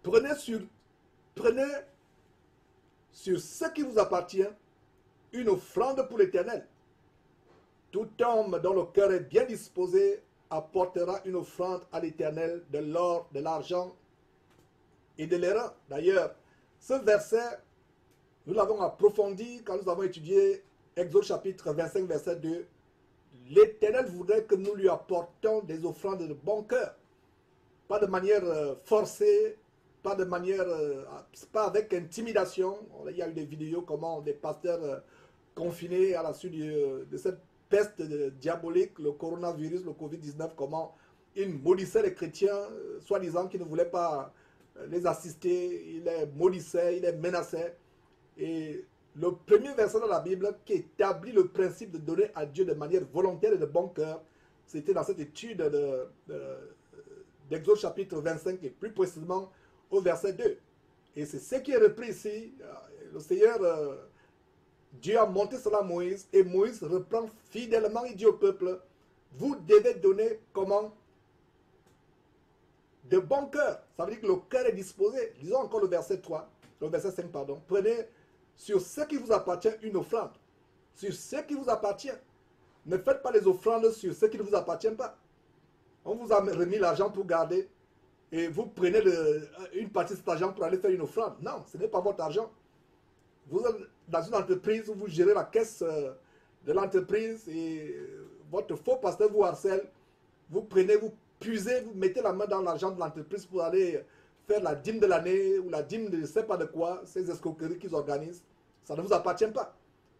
Prenez sur ce qui vous appartient une offrande pour l'Éternel. Tout homme dont le cœur est bien disposé apportera une offrande à l'Éternel de l'or, de l'argent et de l'airain. D'ailleurs, ce verset, nous l'avons approfondi quand nous avons étudié Exode chapitre 25, verset 2. L'Éternel voudrait que nous lui apportions des offrandes de bon cœur. Pas de manière forcée, pas avec intimidation. Il y a eu des vidéos comment des pasteurs confinés à la suite de cette peste diabolique, le coronavirus, le Covid-19, comment ils maudissaient les chrétiens, soi-disant qu'ils ne voulaient pas les assister, ils les maudissaient, ils les menaçaient. Et le premier verset dans la Bible qui établit le principe de donner à Dieu de manière volontaire et de bon cœur, c'était dans cette étude d'Exode chapitre 25 et plus précisément au verset 2. Et c'est ce qui est repris ici. Le Seigneur, Dieu a montré cela à Moïse et Moïse reprend fidèlement et dit au peuple, vous devez donner comment? De bon cœur. Ça veut dire que le cœur est disposé. Lisons encore le verset 3, le verset 5, pardon. Prenez sur ce qui vous appartient une offrande. Sur ce qui vous appartient. Ne faites pas les offrandes sur ce qui ne vous appartient pas. On vous a remis l'argent pour garder et vous prenez une partie de cet argent pour aller faire une offrande. Non, ce n'est pas votre argent. Vous êtes dans une entreprise où vous gérez la caisse de l'entreprise et votre faux pasteur vous harcèle. Vous prenez, vous puisez, vous mettez la main dans l'argent de l'entreprise pour aller faire la dîme de l'année ou la dîme de je ne sais pas de quoi, ces escroqueries qu'ils organisent. Ça ne vous appartient pas.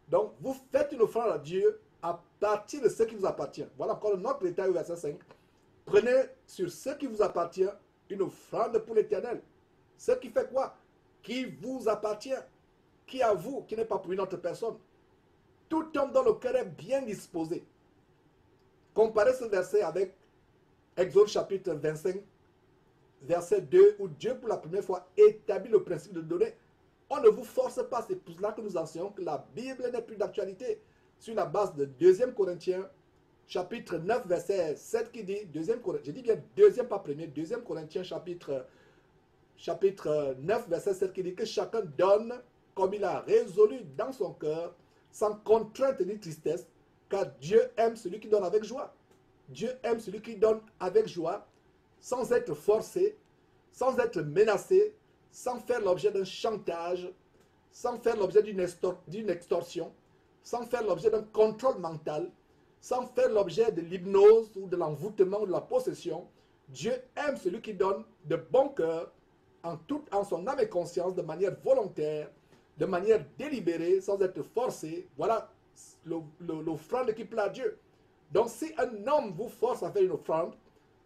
Donc, vous faites une offrande à Dieu à partir de ce qui vous appartient. Voilà encore notre détail au verset 5. Prenez sur ce qui vous appartient une offrande pour l'Éternel. Ce qui fait quoi? Qui vous appartient. Qui à vous, qui n'est pas pour une autre personne. Tout homme dont le cœur est bien disposé. Comparez ce verset avec Exode chapitre 25, verset 2, où Dieu pour la première fois établit le principe de donner. On ne vous force pas, c'est pour cela que nous enseignons que la Bible n'est plus d'actualité. Sur la base de 2 Corinthiens, chapitre 9, verset 7 qui dit, je dis bien deuxième, pas premier, 2 Corinthiens chapitre 9, verset 7 qui dit que chacun donne comme il a résolu dans son cœur, sans contrainte ni tristesse, car Dieu aime celui qui donne avec joie. Dieu aime celui qui donne avec joie, sans être forcé, sans être menacé, sans faire l'objet d'un chantage, sans faire l'objet d'une extorsion, sans faire l'objet d'un contrôle mental, sans faire l'objet de l'hypnose ou de l'envoûtement ou de la possession. Dieu aime celui qui donne de bon cœur, en son âme et conscience, de manière volontaire, de manière délibérée, sans être forcé. Voilà l'offrande qui plaît à Dieu. Donc si un homme vous force à faire une offrande,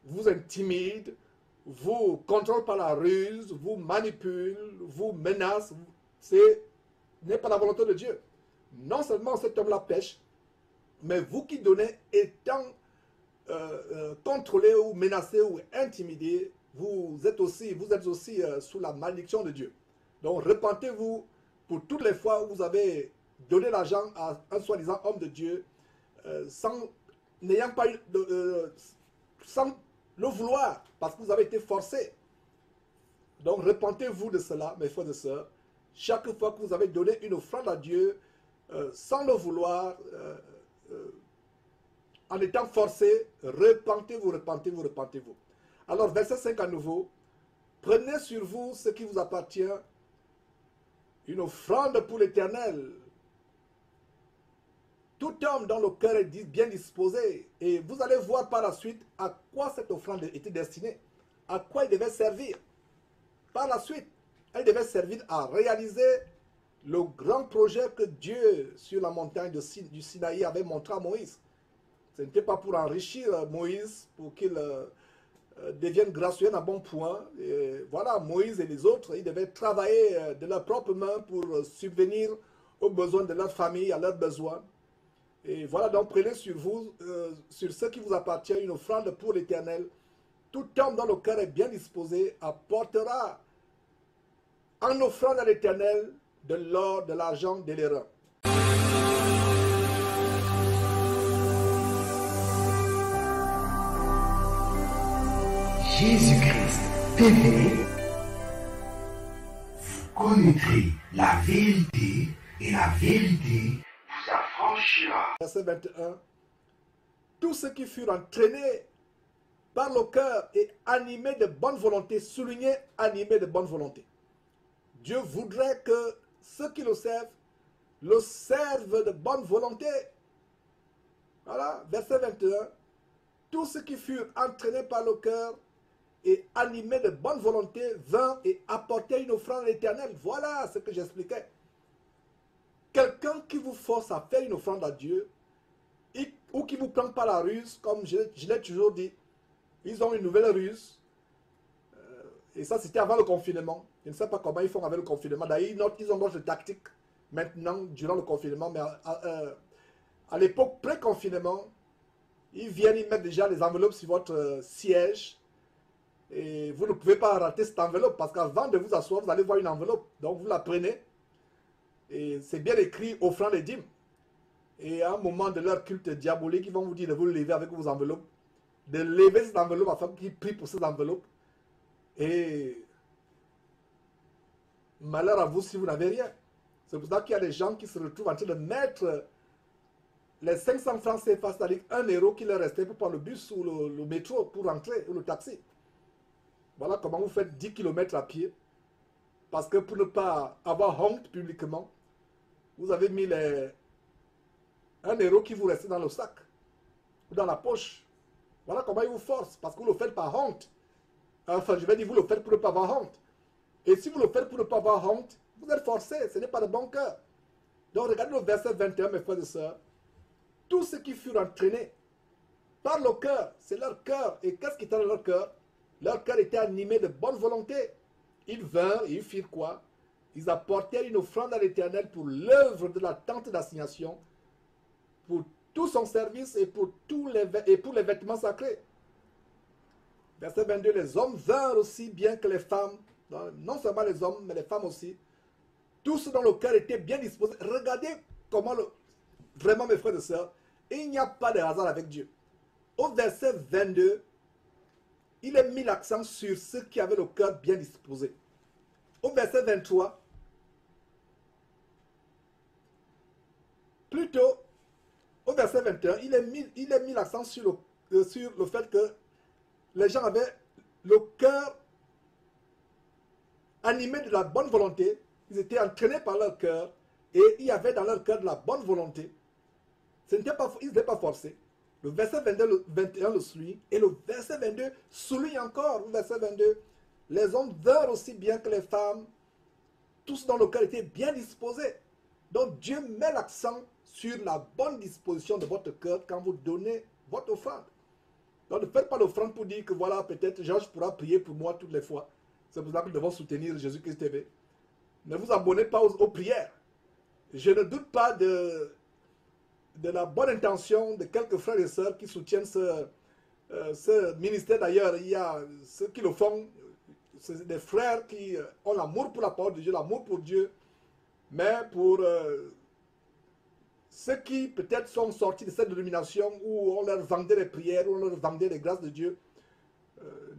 vous intimide, vous contrôle par la ruse, vous manipule, vous menace, ce n'est pas la volonté de Dieu. Non seulement cet homme-là pêche, mais vous qui donnez étant contrôlé ou menacé ou intimidé, vous êtes aussi sous la malédiction de Dieu. Donc repentez-vous pour toutes les fois où vous avez donné l'argent à un soi-disant homme de Dieu sans le vouloir, parce que vous avez été forcé. Donc repentez-vous de cela, mes frères et sœurs. Chaque fois que vous avez donné une offrande à Dieu sans le vouloir, en étant forcé, repentez-vous, repentez-vous, repentez-vous. Alors verset 5 à nouveau. Prenez sur vous ce qui vous appartient, une offrande pour l'Éternel. Tout homme dont le cœur est bien disposé. Et vous allez voir par la suite à quoi cette offrande était destinée. À quoi elle devait servir. Par la suite, elle devait servir à réaliser le grand projet que Dieu, sur la montagne du Sinaï, avait montré à Moïse. Ce n'était pas pour enrichir Moïse, pour qu'il devienne gracieux à bon point. Et voilà, Moïse et les autres, ils devaient travailler de leurs propres mains pour subvenir aux besoins de leur famille, à leurs besoins. Et voilà, donc prenez sur vous, sur ce qui vous appartient, une offrande pour l'Éternel. Tout homme dont le cœur est bien disposé apportera en offrande à l'Éternel de l'or, de l'argent, de l'airain. Jésus-Christ TV, connaîtrez la vérité, et la vérité vous affranchira. Verset 21. Tous ceux qui furent entraînés par le cœur et animés de bonne volonté, soulignez animés de bonne volonté. Dieu voudrait que ceux qui le servent de bonne volonté. Voilà, verset 21. Tous ceux qui furent entraînés par le cœur et animés de bonne volonté vinrent et apportaient une offrande à l'Éternel. Voilà ce que j'expliquais. Quelqu'un qui vous force à faire une offrande à Dieu ou qui vous prend par la ruse, comme je l'ai toujours dit, ils ont une nouvelle ruse. Et ça, c'était avant le confinement. Je ne sais pas comment ils font avec le confinement. D'ailleurs, ils ont d'autres tactiques maintenant, durant le confinement. Mais à l'époque pré-confinement, ils viennent, ils mettent déjà les enveloppes sur votre siège. Et vous ne pouvez pas rater cette enveloppe parce qu'avant de vous asseoir, vous allez voir une enveloppe. Donc, vous la prenez. Et c'est bien écrit offrande et dîmes. Et à un moment de leur culte diabolique, ils vont vous dire de vous lever avec vos enveloppes. De lever cette enveloppe afin qu'ils prient pour ces enveloppes. Et malheur à vous si vous n'avez rien. C'est pour ça qu'il y a des gens qui se retrouvent en train de mettre les 500 francs CFA, c'est-à-dire 1 euro qui leur restait pour prendre le bus ou le métro pour rentrer, ou le taxi. Voilà comment vous faites 10 km à pied. Parce que pour ne pas avoir honte publiquement, vous avez mis les 1 euro qui vous restait dans le sac ou dans la poche. Voilà comment ils vous forcent, parce que vous le faites par honte. Enfin, je vais dire, vous le faites pour ne pas avoir honte. Et si vous le faites pour ne pas avoir honte, vous êtes forcé, ce n'est pas de bon cœur. Donc regardez le verset 21, mes frères et sœurs. Tous ceux qui furent entraînés par le cœur, c'est leur cœur. Et qu'est-ce qui était dans leur cœur? Leur cœur était animé de bonne volonté. Ils vinrent et ils firent quoi? Ils apportèrent une offrande à l'Éternel pour l'œuvre de la tente d'assignation, pour tout son service et pour les vêtements sacrés. Verset 22, les hommes vinrent aussi bien que les femmes, non seulement les hommes, mais les femmes aussi. Tous dont le cœur était bien disposé. Regardez comment, vraiment mes frères et sœurs, il n'y a pas de hasard avec Dieu. Au verset 22, il a mis l'accent sur ceux qui avaient le cœur bien disposé. Au verset 23, plutôt, au verset 21, il a mis l'accent sur le fait que les gens avaient le cœur animé de la bonne volonté. Ils étaient entraînés par leur cœur et il y avait dans leur cœur de la bonne volonté. Ils n'étaient pas forcés. Le verset 22, le 21 le suit et le verset 22 souligne encore. Le verset 22, les hommes vinrent aussi bien que les femmes, tous dans le cœur étaient bien disposés. Donc Dieu met l'accent sur la bonne disposition de votre cœur quand vous donnez votre offrande. Donc ne faites pas l'offrande pour dire que voilà, peut-être Georges pourra prier pour moi toutes les fois. C'est pour ça que nous devons soutenir Jésus-Christ TV. Ne vous abonnez pas aux prières. Je ne doute pas de la bonne intention de quelques frères et sœurs qui soutiennent ce ministère. D'ailleurs, il y a ceux qui le font, c'est des frères qui ont l'amour pour la parole de Dieu, l'amour pour Dieu. Mais pour ceux qui peut-être sont sortis de cette dénomination où on leur vendait les prières, où on leur vendait les grâces de Dieu,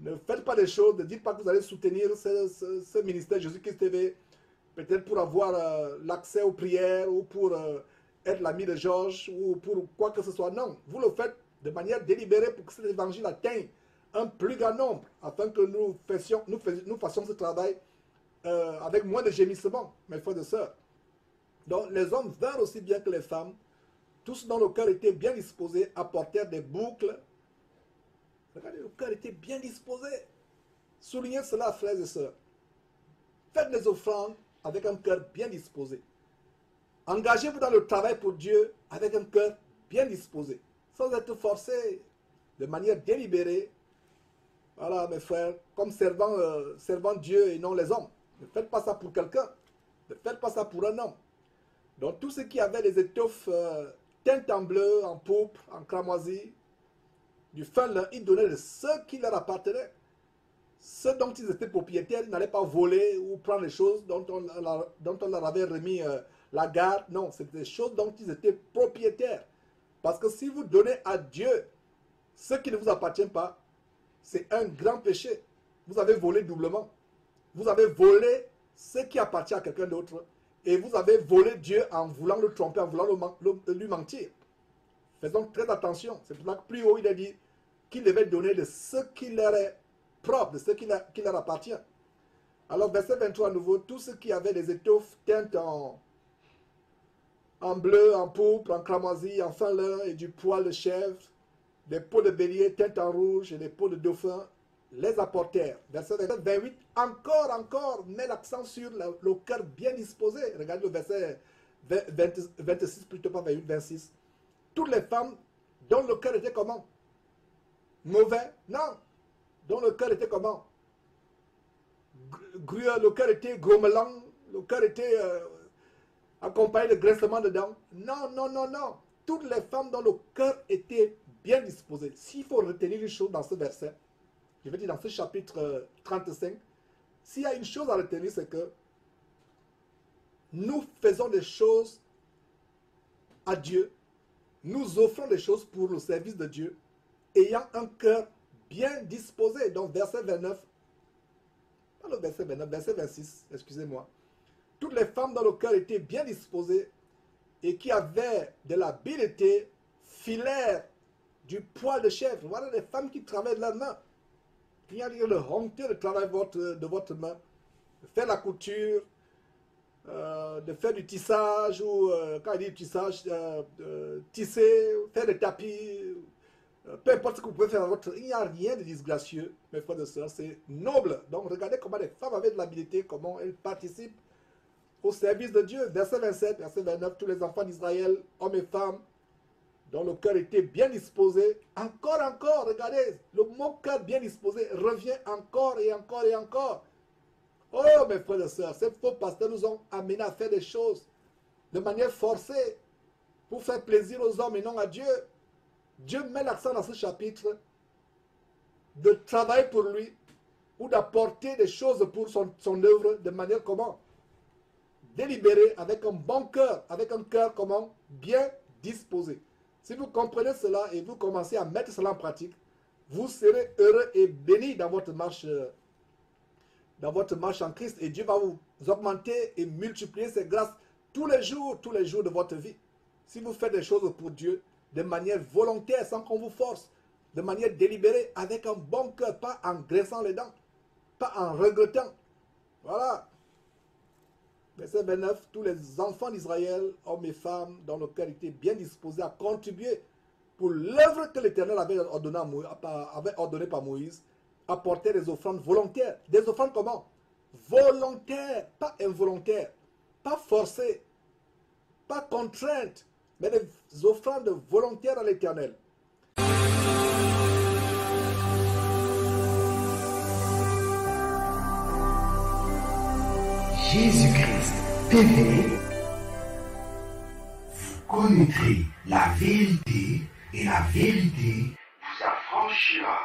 ne faites pas les choses, ne dites pas que vous allez soutenir ce ministère Jésus-Christ TV, peut-être pour avoir l'accès aux prières ou pour être l'ami de Georges ou pour quoi que ce soit. Non, vous le faites de manière délibérée pour que cet évangile atteigne un plus grand nombre, afin que nous fassions ce travail avec moins de gémissements, mes frères et sœurs. Donc les hommes vinrent aussi bien que les femmes, tous dont le cœur était bien disposé, apportèrent des boucles. Regardez, le cœur était bien disposé. Soulignez cela, frères et sœurs. Faites des offrandes avec un cœur bien disposé. Engagez-vous dans le travail pour Dieu avec un cœur bien disposé, sans être forcé, de manière délibérée. Voilà, mes frères, comme servant Dieu et non les hommes. Ne faites pas ça pour quelqu'un. Ne faites pas ça pour un homme. Donc, tous ceux qui avaient des étoffes teintes en bleu, en pourpre, en cramoisi, du fin lin, ils donnaient de ceux qui leur appartenaient. Ceux dont ils étaient propriétaires, ils n'allaient pas voler ou prendre les choses dont on leur avait remis la garde. Non, c'était des choses dont ils étaient propriétaires. Parce que si vous donnez à Dieu ce qui ne vous appartient pas, c'est un grand péché. Vous avez volé doublement. Vous avez volé ce qui appartient à quelqu'un d'autre, et vous avez volé Dieu en voulant le tromper, en voulant lui mentir. Faisons très attention. C'est pour ça que plus haut, il a dit qu'il devait donner de ce qui leur est propre, de ce qui leur appartient. Alors, verset 23 à nouveau, tout ce qui avait des étoffes teintes en bleu, en pourpre, en cramoisi, en fin lin et du poil de chèvre, des peaux de bélier teintes en rouge et des peaux de dauphin, les apportèrent. Verset 28, encore, met l'accent sur le cœur bien disposé. Regardez le verset 26, plutôt pas 28, 26. Toutes les femmes dont le cœur était comment? Mauvais? Non. Dont le cœur était comment? Le cœur était grommelant, le cœur était accompagné de grincement de dents. Non. Toutes les femmes dont le cœur était bien disposé. S'il faut retenir une chose dans ce verset, je vais dire dans ce chapitre 35, s'il y a une chose à retenir, c'est que nous faisons des choses à Dieu, nous offrons des choses pour le service de Dieu, ayant un cœur bien disposé. Donc verset 29, pas le verset 29, verset 26, excusez-moi. Toutes les femmes dont le cœur était bien disposé et qui avaient de l'habileté filèrent du poil de chèvre. Voilà les femmes qui travaillent de la main. Il y a le honteux de travail de votre main, de faire la couture, de faire du tissage, ou quand il dit tissage, tisser, faire des tapis, peu importe ce que vous pouvez faire dans votre... Il n'y a rien de disgracieux, mes frères et sœurs, c'est noble. Donc regardez comment les femmes avaient de l'habilité, comment elles participent au service de Dieu. Verset 27, verset 29, tous les enfants d'Israël, hommes et femmes, dont le cœur était bien disposé, encore, regardez, le mot cœur bien disposé revient encore et encore. Oh mes frères et sœurs, ces faux pasteurs nous ont amenés à faire des choses de manière forcée pour faire plaisir aux hommes et non à Dieu. Dieu met l'accent dans ce chapitre de travailler pour lui ou d'apporter des choses pour son œuvre de manière comment? Délibérée, avec un bon cœur, avec un cœur comment? Bien disposé. Si vous comprenez cela et vous commencez à mettre cela en pratique, vous serez heureux et bénis dans votre marche en Christ. Et Dieu va vous augmenter et multiplier ses grâces tous les jours de votre vie. Si vous faites des choses pour Dieu de manière volontaire, sans qu'on vous force, de manière délibérée, avec un bon cœur, pas en graissant les dents, pas en regrettant. Voilà. Verset 29, tous les enfants d'Israël, hommes et femmes, dont le cœur était bien disposé à contribuer pour l'œuvre que l'Éternel avait ordonnée par Moïse, apporter des offrandes volontaires. Des offrandes comment? Volontaires, pas involontaires, pas forcées, pas contraintes, mais des offrandes volontaires à l'Éternel. Jésus-Christ TV, vous connaîtrez la vérité et la vérité vous affranchira.